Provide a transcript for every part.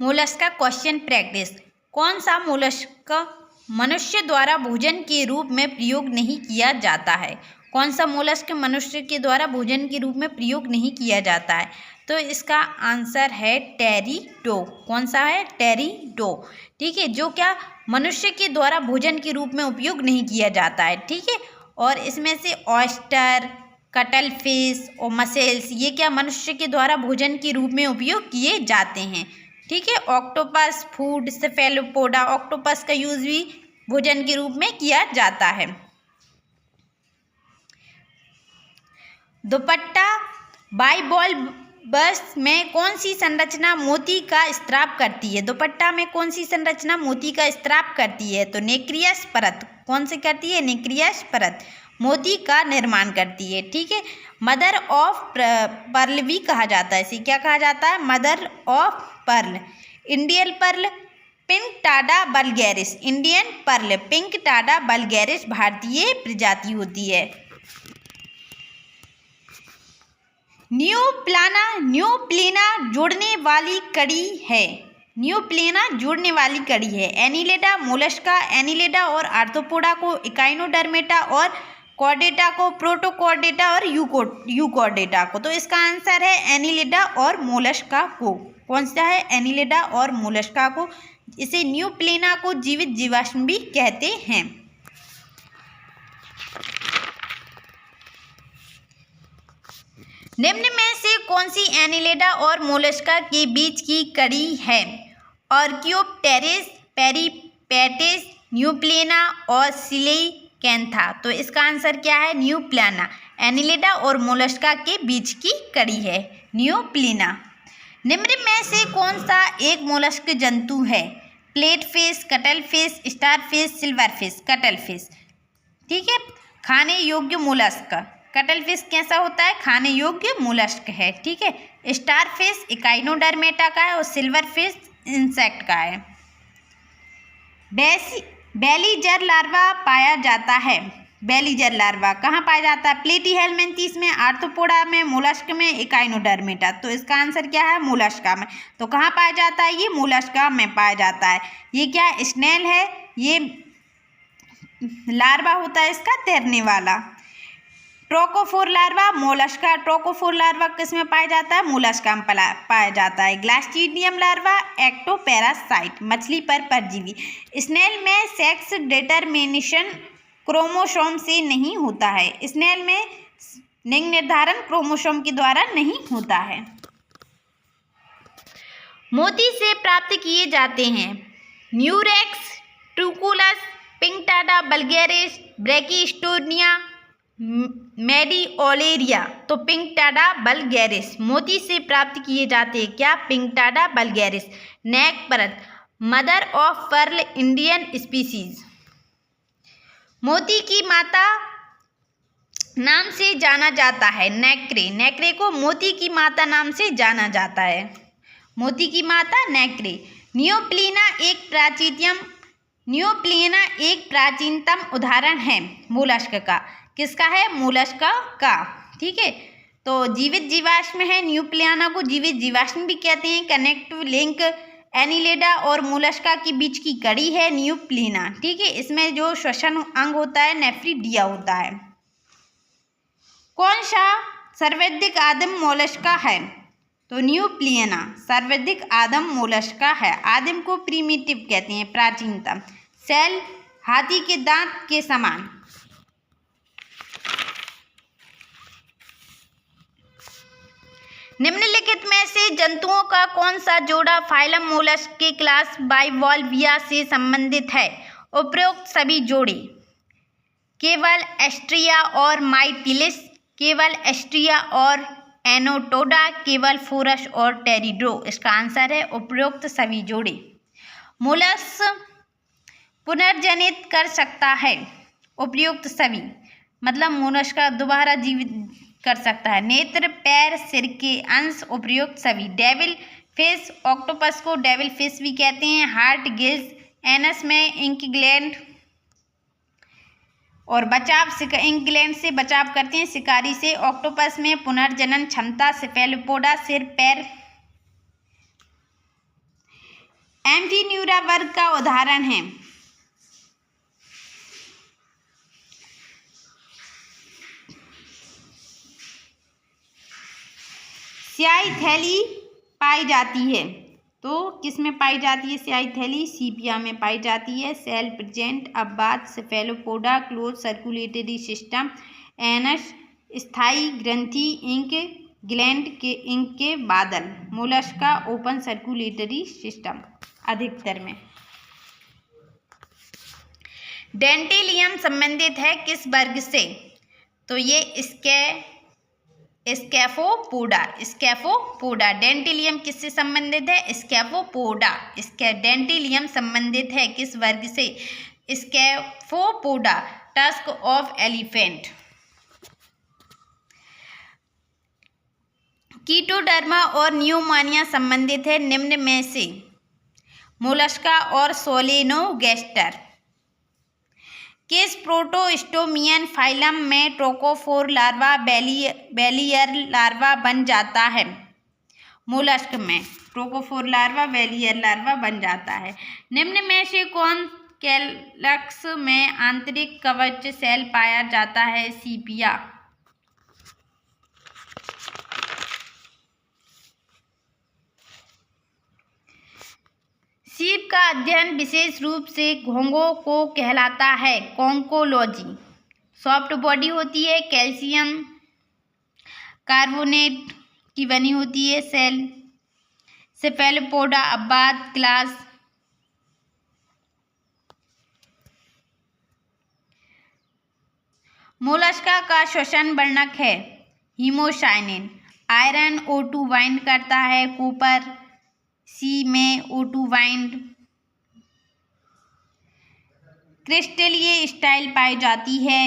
Mollusca question practice. कौन सा Mollusca मनुष्य द्वारा भोजन के रूप में प्रयोग नहीं किया जाता है? कौन सा मोलस्क मनुष्य के द्वारा भोजन के रूप में प्रयोग नहीं किया जाता है? तो इसका आंसर है टेरिडो। कौन सा है? टेरिडो। ठीक है, जो क्या मनुष्य के द्वारा भोजन के रूप में उपयोग नहीं किया जाता है। ठीक है, और इसमें से ऑयस्टर, कटल फिश और मसेल्स ये क्या मनुष्य के द्वारा भोजन के रूप में उपयोग किए जाते हैं। ठीक है, ऑक्टोपस, फूड, सेफेलोपोडा, ऑक्टोपस का यूज भी भोजन के रूप में किया जाता है। दुपट्टा बाइबॉल्बस में कौन सी संरचना मोती का स्त्राव करती है? दुपट्टा में कौन सी संरचना मोती का स्त्राव करती है? तो नेक्रियस परत। कौन सी करती है? नेक्रियस परत मोती का निर्माण करती है। ठीक है, मदर ऑफ पर्ल भी कहा जाता है। इसे क्या कहा जाता है? Mother of pearl. Indian pearl pinctada vulgaris. Indian pearl pinctada vulgaris भारतीय प्रजाति होती है। न्यूप्लेना जोड़ने वाली कड़ी है। न्यूप्लेना जोड़ने वाली कड़ी है। एनिलिडा, मोलस्का, एनिलिडा और आर्थ्रोपोडा को, इकाइनोडर्मेटा और कॉर्डेटा को, प्रोटोकॉर्डेटा और यूकॉर्डेटा को। तो इसका आंसर है एनिलिडा और मोलस्का को। कौन सा है? एनिलिडा और मोलस्का को। इसे न्यूप्लेना को जीवित जीवाश्म भी कहते हैं। निम्न में से कौन सी एनिलिडा और मोलस्का के बीच की कड़ी है? आर्कियोप्टेरिस, पेरिपेटिस, न्यूप्लेना और सिलिकेंथा। तो इसका आंसर क्या है? न्यूप्लेना। एनिलिडा और मोलस्का के बीच की कड़ी है न्यूप्लेना। निम्न में से कौन सा एक मोलस्क जंतु है? Plate fish, cuttle fish, star fish, silver fish. Cuttle fish. ठीक है, खाने योग्य मोलस्क। कटल फिश कैसा होता है? खाने योग्य मोलस्क है। ठीक है, स्टार फिश इकाइनोडर्मेटा का है और सिल्वर फिश इंसेक्ट का है। बेलीजर लार्वा पाया जाता है। बेलीजर लार्वा कहाँ पाया जाता है? प्लेटीहेलमिन्थेस में, आर्थ्रोपोडा में, मोलस्क में, इकाइनोडर्मेटा। तो इसका आंसर क्या है? मोलस्का में। तो कहाँ पाया जाता है? ये मोलस्का में पाया जाता है। ये क्या स्नेल है? ये लार्वा होता है इसका तैरने वाला। Trochophore larva, Mollusca. Trochophore larva किस में पाया जाता है? मोलस्का में पाया जाता है। ग्लास्ट्रीडियम लार्वा एक्टोपैरासाइट, मछली पर परजीवी। स्नेल में सेक्स डिटरमिनेशन क्रोमोसोम से नहीं होता है। स्नेल में लिंग निर्धारण क्रोमोसोम के द्वारा नहीं होता है। मोती से प्राप्त किए जाते हैं म्यूरेक्स, ट्रूकुलस, पिंकटाडा वल्गैरिस, ब्रैकिस्टोनिया, मेडिओलेरिया। तो पिंकटाडा वल्गैरिस मोती से प्राप्त किए जाते हैं। क्या? Pinctada vulgaris. नेक परत mother of pearl Indian species. मोती की माता नाम से जाना जाता है नेक्रे। नेक्रे को मोती की माता नाम से जाना जाता है। मोती की माता नेक्रे। न्यूप्लेना एक प्राचीनतम उदाहरण है मोलस्क का। किसका है? मोलस्का का। ठीक है, तो जीवित जीवाश्म है। न्यूप्लेना को जीवित जीवाश्म भी कहते हैं। कनेक्टिव लिंक एनिलिडा और मोलस्का के बीच की कड़ी है न्यूप्लेना। ठीक है, इसमें जो श्वसन अंग होता है नेफ्रिडिया होता है। कौन सा सर्वाधिक आदिम मोलस्का है? तो न्यूप्लेना सर्वाधिक आदिम मोलस्का है। आदिम को प्रीमिटिव कहते हैं, प्राचीनतम। सेल हाथी के दांत के समान। निम्नलिखित में से जंतुओं का कौन सा जोड़ा फाइलम मोलस्क के क्लास बाइवॉल्विया से संबंधित है? उपरोक्त सभी जोड़े केवल एस्ट्रिया और माइटिलिस, केवल एस्ट्रिया और एनोटोडा, केवल फोरस और टेरिडो। इसका आंसर है उपरोक्त सभी जोड़े। मोलस्क पुनर्जनित कर सकता है। उपयुक्त सभी मतलब मोलस्क का दोबारा जीवित कर सकता है। नेत्र, पैर, सिर के अंश। उपयुक्त सभी। डेविल फिश, ऑक्टोपस को डेविल फिश भी कहते हैं। हार्ट, गिल्स, एनस में इंक ग्लैंड और बचाव इंक ग्लैंड से बचाव करते हैं शिकारी से। ऑक्टोपस में पुनर्जनन क्षमता। सेफेलोपोडा सिर, पैर, कैल्क्यूरा वर्ग का उदाहरण है। स्याही थैली पाई जाती है, तो किस में पाई जाती है स्याही थैली? सीपिया में पाई जाती है। सेल प्रेजेंट अबाद cephalopoda, close circulatory system, anus, स्थायी ग्रंथि, इंक ग्लैंड के इंक के बादल, मोलस्का ओपन सर्कुलेटरी सिस्टम अधिकतर में। डेंटिलियम संबंधित है किस वर्ग से? तो ये स्कैफोपोडा। डेंटिलियम किससे संबंधित है? स्कैफोपोडा। डेंटिलियम संबंधित है किस वर्ग से? Scaphopoda. Tusk of elephant. Chaetoderma और न्यूमोनिया संबंधित है निम्न में से? मोलस्का और सोलेनोगेस्टर। किस प्रोटोस्टोमियन फाइलम में ट्रोकोफोर लार्वा बेलियर लार्वा बन जाता है? मोलस्क में ट्रोकोफोर लार्वा बेलियर लार्वा बन जाता है। निम्न में से कौन कैलक्स में आंतरिक कवच सेल पाया जाता है? सीपिया। सीप का अध्ययन विशेष रूप से घोंघों को कहलाता है कॉन्कोलॉजी। सॉफ्ट बॉडी होती है, कैल्शियम कार्बोनेट की बनी होती है सेल। सेफेलोपोडा अबाद क्लास। मोलस्का का श्वसन वर्णक है हीमोसाइनिन। आयरन O2 बाइंड करता है, कॉपर सी में O2 बाइंड। क्रिस्टलीय स्टाइल पाई जाती है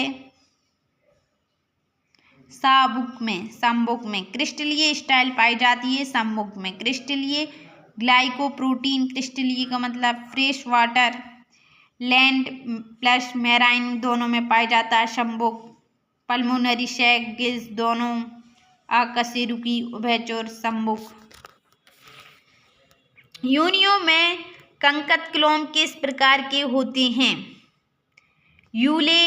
समबुक में। क्रिस्टलीय स्टाइल पाई जाती है समबुक में। क्रिस्टलीय ग्लाइकोप्रोटीन, क्रिस्टलीय का मतलब fresh water, land plus marine दोनों में पाया जाता है समबुक। पल्मोनरी सैक गिल्स दोनों अकशेरुकी उभयचर समबुक। यूनियो में कंकतक्लोम किस प्रकार के होते हैं? यूले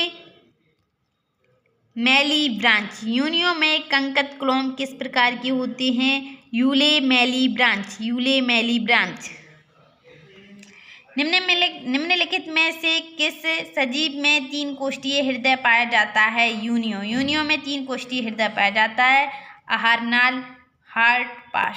मैली ब्रांच। यूनियो में कंकतक्लोम किस प्रकार के होते हैं? यूले मैली ब्रांच। निम्नलिखित में से किस सजीव में 3 कोष्ठीय हृदय पाया जाता है? यूनियो में 3 कोष्ठीय हृदय पाया जाता है। आहारनाल, हार्ट पाश।